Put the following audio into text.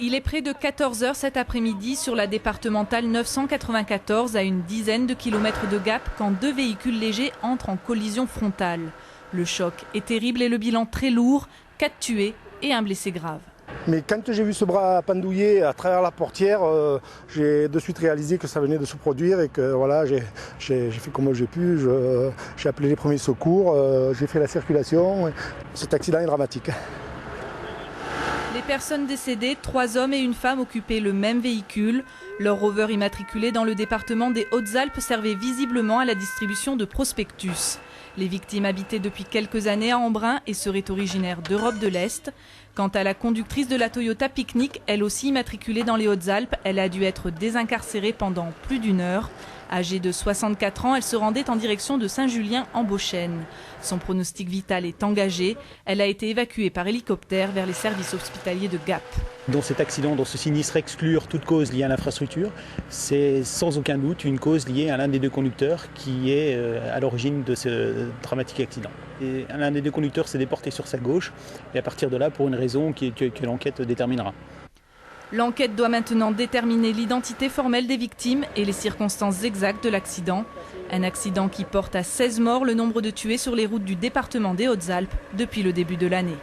Il est près de 14 h cet après-midi sur la départementale 994 à une dizaine de kilomètres de Gap quand deux véhicules légers entrent en collision frontale. Le choc est terrible et le bilan très lourd, 4 tués et un blessé grave. Mais quand j'ai vu ce bras pendouillé à travers la portière, j'ai de suite réalisé que ça venait de se produire et que voilà, j'ai fait comme j'ai pu, j'ai appelé les premiers secours, j'ai fait la circulation. Cet accident est dramatique. Les personnes décédées, 3 hommes et une femme occupaient le même véhicule. Leur rover immatriculé dans le département des Hautes-Alpes servait visiblement à la distribution de prospectus. Les victimes habitaient depuis quelques années à Embrun et seraient originaires d'Europe de l'Est. Quant à la conductrice de la Toyota Picnic, elle aussi immatriculée dans les Hautes-Alpes, elle a dû être désincarcérée pendant plus d'1 heure. Âgée de 64 ans, elle se rendait en direction de Saint-Julien en Beauchêne. Son pronostic vital est engagé. Elle a été évacuée par hélicoptère vers les services hospitaliers de Gap. Dans cet accident, dans ce sinistre, exclure toute cause liée à l'infrastructure, c'est sans aucun doute une cause liée à l'un des deux conducteurs qui est à l'origine de ce dramatique accident. Et l'un des deux conducteurs s'est déporté sur sa gauche et à partir de là, pour une raison que l'enquête déterminera. L'enquête doit maintenant déterminer l'identité formelle des victimes et les circonstances exactes de l'accident. Un accident qui porte à 16 morts le nombre de tués sur les routes du département des Hautes-Alpes depuis le début de l'année.